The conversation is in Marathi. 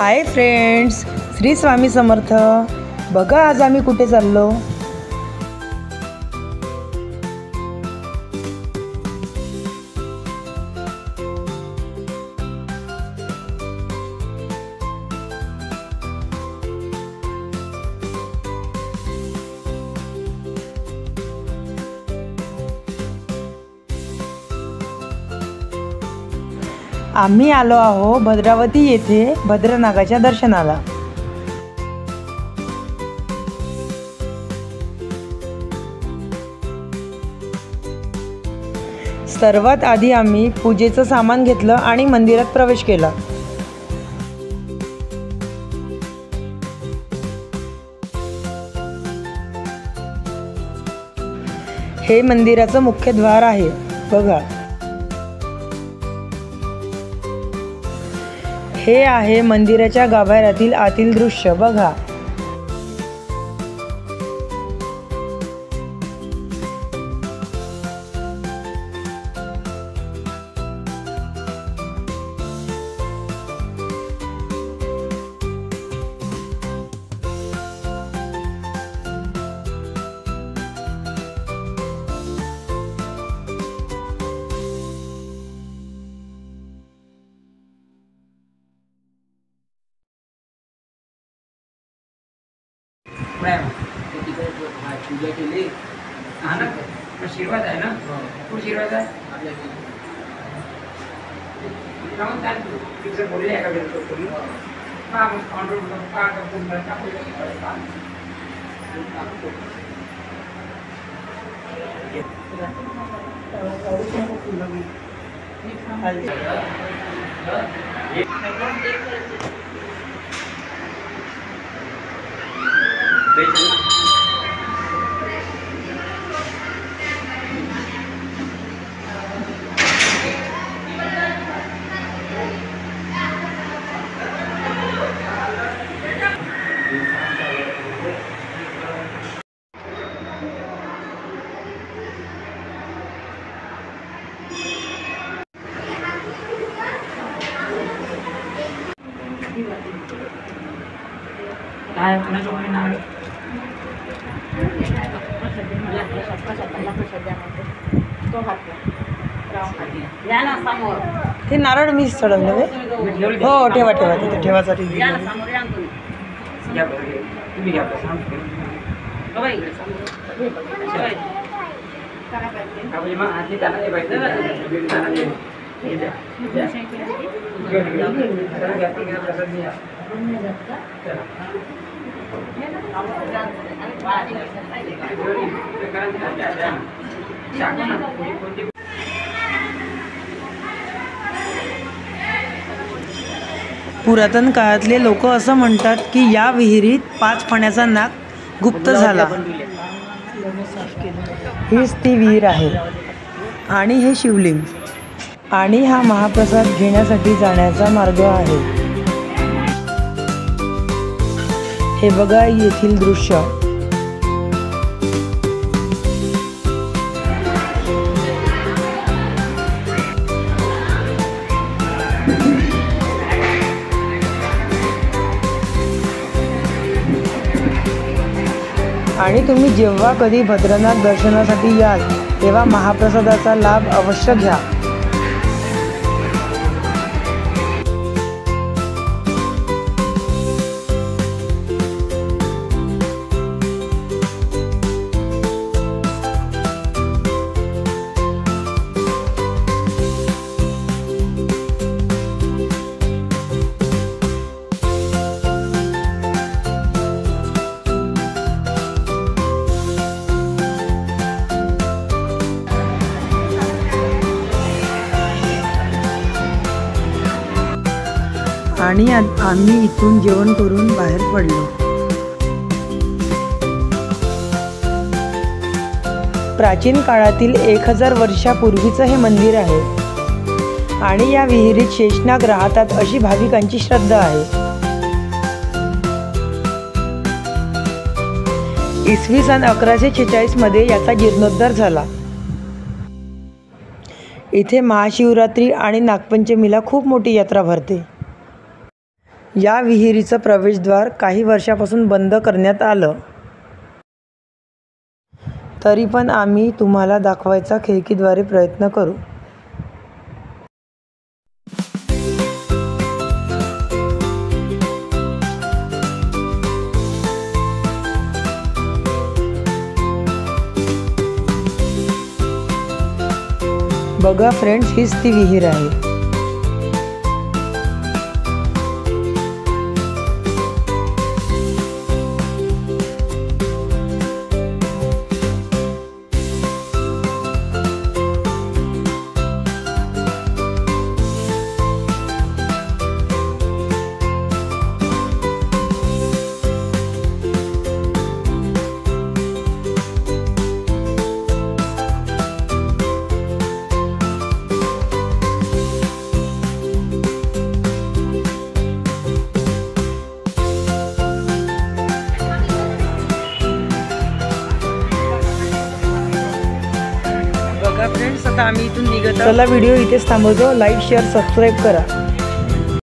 Hi friends, Shri Swami Samarth. बघा आज आम्ही कुठे चाललो। आम्ही आलो आहो भद्रावती येथे भद्रनागाच्या दर्शनाला। सर्वात आधी आम्ही पूजेचं सामान घेतलं आणि मंदिरात प्रवेश केला। हे मंदिराचं मुख्य द्वार आहे बघा। हे आहे मंदिराच्या गाभाऱ्यातील आतील दृश्य बघा। पूजा केली हा ना, आशीर्वाद आहे ना, आशीर्वाद आहे आपल्या बोलले एका वेळेस ते नारळ मी चढवलं हो, ठेवा ठेवा तिथे ठेवासाठी पुरातन काळातले लोक असं म्हणतात की या विहिरीत 5 फण्याचा नाग गुप्त झाला। हीच ती विहीर आहे आणि हे शिवलिंग आणि हा महाप्रसाद घेण्यासाठी जाण्याचा मार्ग आहे। हे बघा येथील दृश्य। आणि तुम्ही जेव्हा कधी भद्रनाथ दर्शनासाठी याल तेव्हा महाप्रसादाचा लाभ अवश्य घ्या। आणि आम्ही इथून जेवण करून बाहेर पडलो। प्राचीन काळातील 1000 वर्षापूर्वीचं हे मंदिर आहे आणि या विहिरीत शेषनाग राहतात अशी भाविकांची श्रद्धा आहे। इसवी सन 1146 मध्ये याचा जीर्णोद्धार झाला। इथे महाशिवरात्री आणि नागपंचमीला खूप मोठी यात्रा भरते। या विहिरीचं प्रवेशद्वार काही वर्षापासून बंद करण्यात आलं, तरी पण आम्ही तुम्हाला दाखवायचा खिडकीद्वारे प्रयत्न करू. बघा फ्रेंड्स, हीच ती विहीर आहे. फ्रेंड्स, आता आम्ही इथून निघत. चला व्हिडिओ इथेच थांबवतो. लाईक, शेअर, सबस्क्राईब करा.